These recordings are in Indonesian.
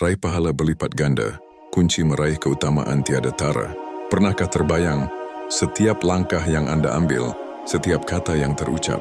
Raih pahala berlipat ganda, kunci meraih keutamaan tiada tara. Pernahkah terbayang, setiap langkah yang Anda ambil, setiap kata yang terucap,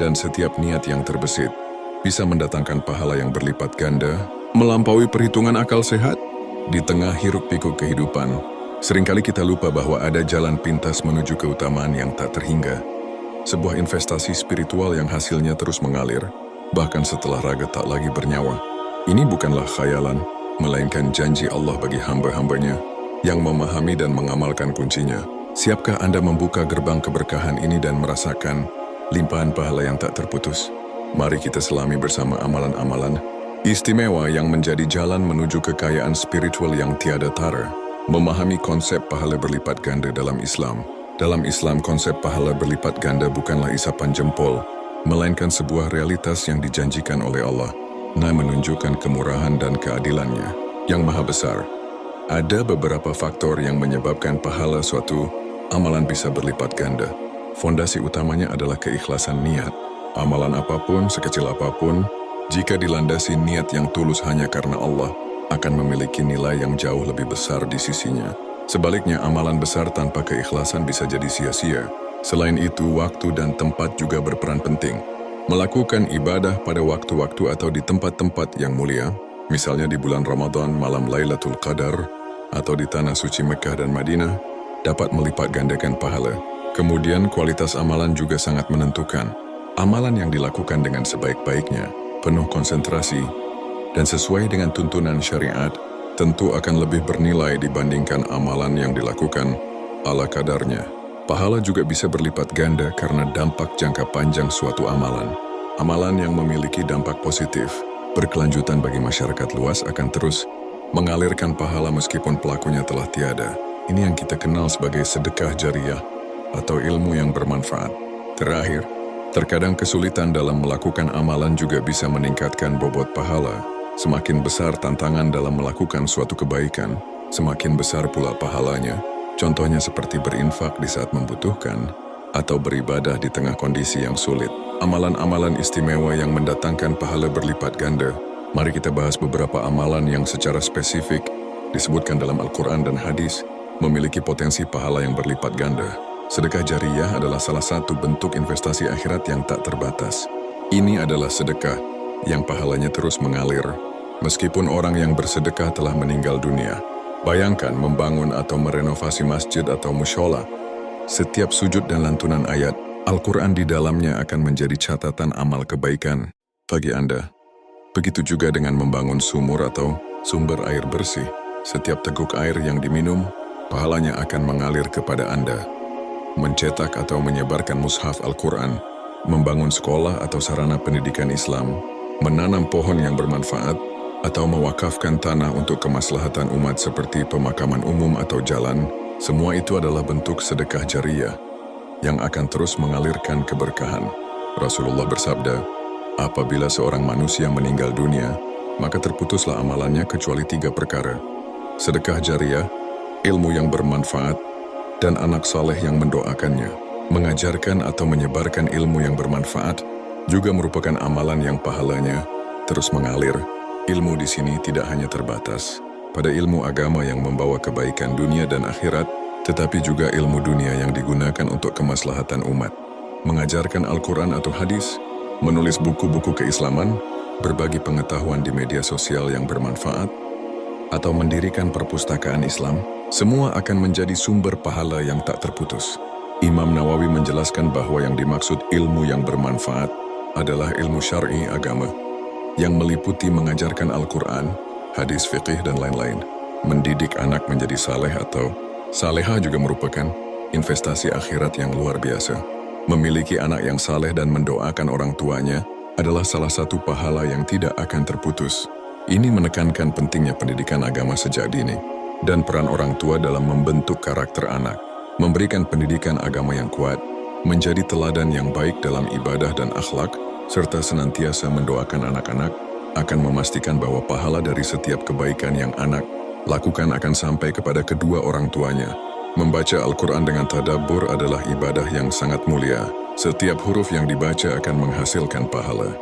dan setiap niat yang terbesit, bisa mendatangkan pahala yang berlipat ganda, melampaui perhitungan akal sehat? Di tengah hiruk-pikuk kehidupan, seringkali kita lupa bahwa ada jalan pintas menuju keutamaan yang tak terhingga. Sebuah investasi spiritual yang hasilnya terus mengalir, bahkan setelah raga tak lagi bernyawa. Ini bukanlah khayalan, melainkan janji Allah bagi hamba-hambanya yang memahami dan mengamalkan kuncinya. Siapkah Anda membuka gerbang keberkahan ini dan merasakan limpahan pahala yang tak terputus? Mari kita selami bersama amalan-amalan istimewa yang menjadi jalan menuju kekayaan spiritual yang tiada tara. Memahami konsep pahala berlipat ganda dalam Islam. Dalam Islam, konsep pahala berlipat ganda bukanlah isapan jempol, melainkan sebuah realitas yang dijanjikan oleh Allah. Nah, menunjukkan kemurahan dan keadilannya yang maha besar. Ada beberapa faktor yang menyebabkan pahala suatu amalan bisa berlipat ganda. Fondasi utamanya adalah keikhlasan niat. Amalan apapun, sekecil apapun, jika dilandasi niat yang tulus hanya karena Allah, akan memiliki nilai yang jauh lebih besar di sisinya. Sebaliknya, amalan besar tanpa keikhlasan bisa jadi sia-sia. Selain itu, waktu dan tempat juga berperan penting. Melakukan ibadah pada waktu-waktu atau di tempat-tempat yang mulia, misalnya di bulan Ramadan malam Lailatul Qadar, atau di tanah suci Mekah dan Madinah, dapat melipat gandakan pahala. Kemudian, kualitas amalan juga sangat menentukan. Amalan yang dilakukan dengan sebaik-baiknya, penuh konsentrasi, dan sesuai dengan tuntunan syariat, tentu akan lebih bernilai dibandingkan amalan yang dilakukan ala kadarnya. Pahala juga bisa berlipat ganda karena dampak jangka panjang suatu amalan. Amalan yang memiliki dampak positif, berkelanjutan bagi masyarakat luas akan terus mengalirkan pahala meskipun pelakunya telah tiada. Ini yang kita kenal sebagai sedekah jariyah atau ilmu yang bermanfaat. Terakhir, terkadang kesulitan dalam melakukan amalan juga bisa meningkatkan bobot pahala. Semakin besar tantangan dalam melakukan suatu kebaikan, semakin besar pula pahalanya. Contohnya seperti berinfak di saat membutuhkan, atau beribadah di tengah kondisi yang sulit. Amalan-amalan istimewa yang mendatangkan pahala berlipat ganda. Mari kita bahas beberapa amalan yang secara spesifik disebutkan dalam Al-Quran dan hadis, memiliki potensi pahala yang berlipat ganda. Sedekah jariyah adalah salah satu bentuk investasi akhirat yang tak terbatas. Ini adalah sedekah yang pahalanya terus mengalir, meskipun orang yang bersedekah telah meninggal dunia. Bayangkan membangun atau merenovasi masjid atau mushola. Setiap sujud dan lantunan ayat Al-Quran di dalamnya akan menjadi catatan amal kebaikan bagi Anda. Begitu juga dengan membangun sumur atau sumber air bersih. Setiap teguk air yang diminum, pahalanya akan mengalir kepada Anda. Mencetak atau menyebarkan mushaf Al-Quran, membangun sekolah atau sarana pendidikan Islam, menanam pohon yang bermanfaat, atau mewakafkan tanah untuk kemaslahatan umat seperti pemakaman umum atau jalan, semua itu adalah bentuk sedekah jariyah yang akan terus mengalirkan keberkahan. Rasulullah bersabda, apabila seorang manusia meninggal dunia, maka terputuslah amalannya kecuali 3 perkara. Sedekah jariyah, ilmu yang bermanfaat, dan anak saleh yang mendoakannya. Mengajarkan atau menyebarkan ilmu yang bermanfaat juga merupakan amalan yang pahalanya terus mengalir. Ilmu di sini tidak hanya terbatas pada ilmu agama yang membawa kebaikan dunia dan akhirat, tetapi juga ilmu dunia yang digunakan untuk kemaslahatan umat. Mengajarkan Al-Quran atau hadis, menulis buku-buku keislaman, berbagi pengetahuan di media sosial yang bermanfaat, atau mendirikan perpustakaan Islam, semua akan menjadi sumber pahala yang tak terputus. Imam Nawawi menjelaskan bahwa yang dimaksud ilmu yang bermanfaat adalah ilmu syar'i agama, yang meliputi mengajarkan Al-Quran, hadis fiqih, dan lain-lain. Mendidik anak menjadi saleh atau salehah juga merupakan investasi akhirat yang luar biasa. Memiliki anak yang saleh dan mendoakan orang tuanya adalah salah satu pahala yang tidak akan terputus. Ini menekankan pentingnya pendidikan agama sejak dini, dan peran orang tua dalam membentuk karakter anak, memberikan pendidikan agama yang kuat, menjadi teladan yang baik dalam ibadah dan akhlak, serta senantiasa mendoakan anak-anak, akan memastikan bahwa pahala dari setiap kebaikan yang anak lakukan akan sampai kepada kedua orang tuanya. Membaca Al-Quran dengan tadabbur adalah ibadah yang sangat mulia. Setiap huruf yang dibaca akan menghasilkan pahala.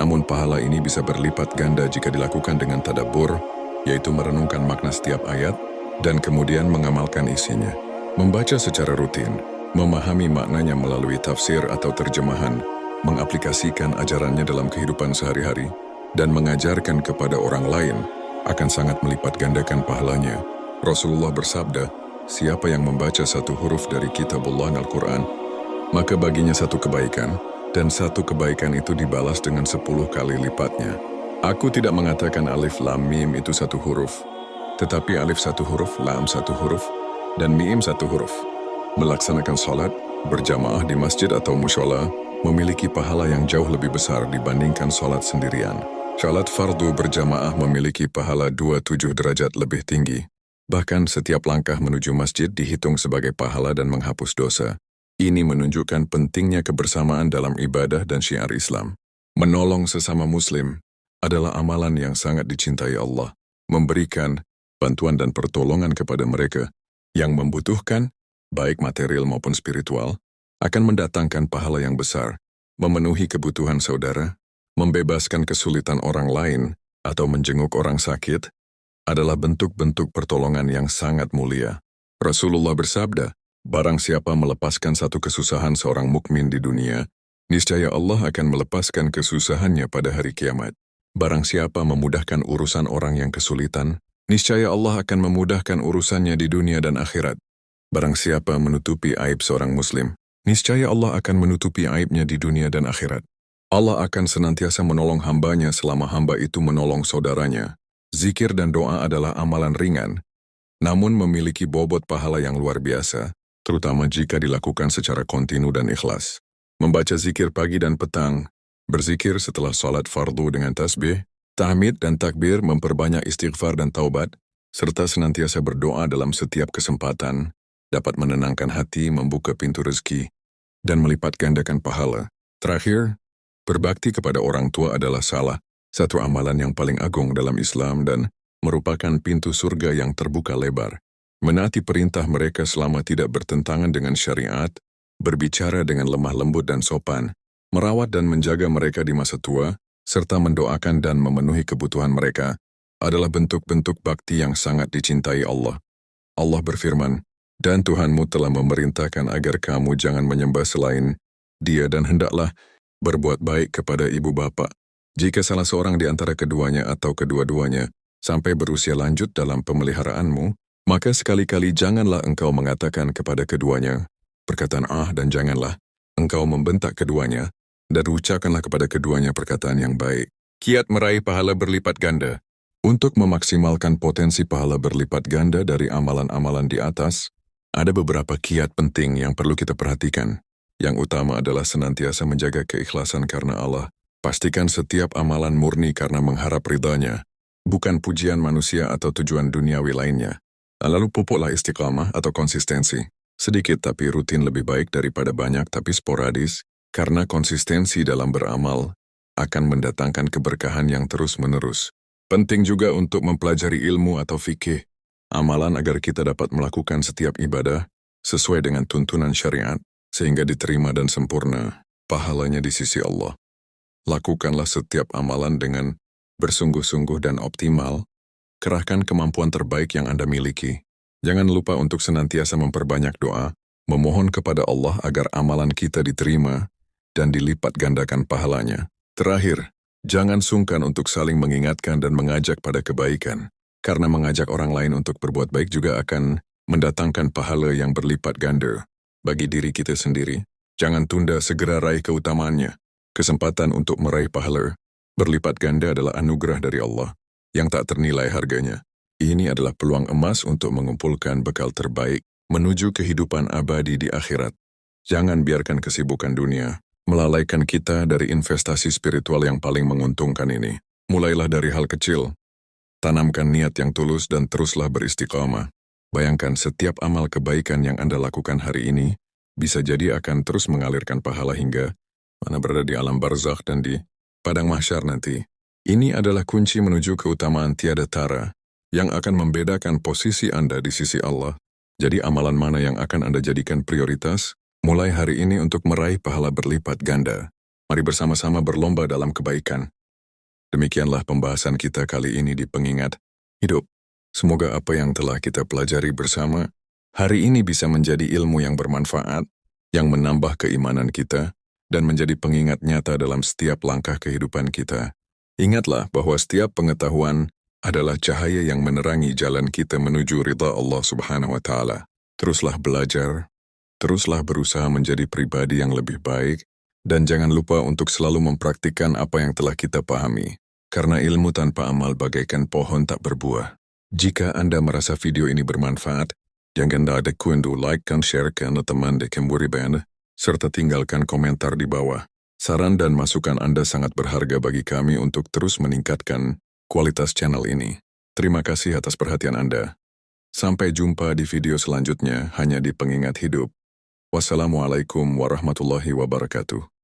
Namun pahala ini bisa berlipat ganda jika dilakukan dengan tadabbur, yaitu merenungkan makna setiap ayat dan kemudian mengamalkan isinya. Membaca secara rutin, memahami maknanya melalui tafsir atau terjemahan, mengaplikasikan ajarannya dalam kehidupan sehari-hari, dan mengajarkan kepada orang lain akan sangat melipat gandakan pahalanya. Rasulullah bersabda, siapa yang membaca satu huruf dari kitabullah Al-Quran, maka baginya satu kebaikan, dan satu kebaikan itu dibalas dengan 10 kali lipatnya. Aku tidak mengatakan alif lam mim itu satu huruf, tetapi alif satu huruf, lam satu huruf, dan mim satu huruf. Melaksanakan sholat berjamaah di masjid atau mushola memiliki pahala yang jauh lebih besar dibandingkan sholat sendirian. Sholat fardu berjamaah memiliki pahala 27 derajat lebih tinggi. Bahkan setiap langkah menuju masjid dihitung sebagai pahala dan menghapus dosa. Ini menunjukkan pentingnya kebersamaan dalam ibadah dan syiar Islam. Menolong sesama muslim adalah amalan yang sangat dicintai Allah. Memberikan bantuan dan pertolongan kepada mereka yang membutuhkan, baik material maupun spiritual, akan mendatangkan pahala yang besar. Memenuhi kebutuhan saudara, membebaskan kesulitan orang lain, atau menjenguk orang sakit, adalah bentuk-bentuk pertolongan yang sangat mulia. Rasulullah bersabda, barang siapa melepaskan satu kesusahan seorang mukmin di dunia, niscaya Allah akan melepaskan kesusahannya pada hari kiamat. Barang siapa memudahkan urusan orang yang kesulitan, niscaya Allah akan memudahkan urusannya di dunia dan akhirat. Barang siapa menutupi aib seorang muslim, niscaya Allah akan menutupi aibnya di dunia dan akhirat. Allah akan senantiasa menolong hambanya selama hamba itu menolong saudaranya. Zikir dan doa adalah amalan ringan, namun memiliki bobot pahala yang luar biasa, terutama jika dilakukan secara kontinu dan ikhlas. Membaca zikir pagi dan petang, berzikir setelah sholat fardu dengan tasbih, tahmid dan takbir, memperbanyak istighfar dan taubat, serta senantiasa berdoa dalam setiap kesempatan, dapat menenangkan hati, membuka pintu rezeki, dan melipat gandakan pahala. Terakhir, berbakti kepada orang tua adalah salah satu amalan yang paling agung dalam Islam dan merupakan pintu surga yang terbuka lebar. Menaati perintah mereka selama tidak bertentangan dengan syariat, berbicara dengan lemah lembut dan sopan, merawat dan menjaga mereka di masa tua, serta mendoakan dan memenuhi kebutuhan mereka, adalah bentuk-bentuk bakti yang sangat dicintai Allah. Allah berfirman, dan Tuhanmu telah memerintahkan agar kamu jangan menyembah selain Dia dan hendaklah berbuat baik kepada ibu bapa. Jika salah seorang di antara keduanya atau kedua-duanya sampai berusia lanjut dalam pemeliharaanmu, maka sekali-kali janganlah engkau mengatakan kepada keduanya perkataan dan janganlah engkau membentak keduanya, dan ucapkanlah kepada keduanya perkataan yang baik. Kiat meraih pahala berlipat ganda. Untuk memaksimalkan potensi pahala berlipat ganda dari amalan-amalan di atas, ada beberapa kiat penting yang perlu kita perhatikan. Yang utama adalah senantiasa menjaga keikhlasan karena Allah. Pastikan setiap amalan murni karena mengharap ridhanya, bukan pujian manusia atau tujuan duniawi lainnya. Lalu pupuklah istiqamah atau konsistensi. Sedikit tapi rutin lebih baik daripada banyak tapi sporadis, karena konsistensi dalam beramal akan mendatangkan keberkahan yang terus-menerus. Penting juga untuk mempelajari ilmu atau fikih, amalan agar kita dapat melakukan setiap ibadah sesuai dengan tuntunan syariat, sehingga diterima dan sempurna pahalanya di sisi Allah. Lakukanlah setiap amalan dengan bersungguh-sungguh dan optimal. Kerahkan kemampuan terbaik yang Anda miliki. Jangan lupa untuk senantiasa memperbanyak doa, memohon kepada Allah agar amalan kita diterima dan dilipat gandakan pahalanya. Terakhir, jangan sungkan untuk saling mengingatkan dan mengajak pada kebaikan, karena mengajak orang lain untuk berbuat baik juga akan mendatangkan pahala yang berlipat ganda. Bagi diri kita sendiri, jangan tunda, segera raih keutamaannya. Kesempatan untuk meraih pahala berlipat ganda adalah anugerah dari Allah yang tak ternilai harganya. Ini adalah peluang emas untuk mengumpulkan bekal terbaik menuju kehidupan abadi di akhirat. Jangan biarkan kesibukan dunia melalaikan kita dari investasi spiritual yang paling menguntungkan ini. Mulailah dari hal kecil. Tanamkan niat yang tulus dan teruslah beristiqamah. Bayangkan setiap amal kebaikan yang Anda lakukan hari ini bisa jadi akan terus mengalirkan pahala hingga mana berada di alam barzakh dan di padang mahsyar nanti. Ini adalah kunci menuju keutamaan tiada tara yang akan membedakan posisi Anda di sisi Allah. Jadi amalan mana yang akan Anda jadikan prioritas mulai hari ini untuk meraih pahala berlipat ganda? Mari bersama-sama berlomba dalam kebaikan. Demikianlah pembahasan kita kali ini di Pengingat hidup. Semoga apa yang telah kita pelajari bersama hari ini bisa menjadi ilmu yang bermanfaat, yang menambah keimanan kita, dan menjadi pengingat nyata dalam setiap langkah kehidupan kita. Ingatlah bahwa setiap pengetahuan adalah cahaya yang menerangi jalan kita menuju ridha Allah Subhanahu wa Ta'ala. Teruslah belajar, teruslah berusaha menjadi pribadi yang lebih baik, dan jangan lupa untuk selalu mempraktikkan apa yang telah kita pahami, karena ilmu tanpa amal bagaikan pohon tak berbuah. Jika Anda merasa video ini bermanfaat, jangan lupa like dan share ke teman di Kemburiban, serta tinggalkan komentar di bawah. Saran dan masukan Anda sangat berharga bagi kami untuk terus meningkatkan kualitas channel ini. Terima kasih atas perhatian Anda. Sampai jumpa di video selanjutnya hanya di Pengingat Hidup. Wassalamualaikum warahmatullahi wabarakatuh.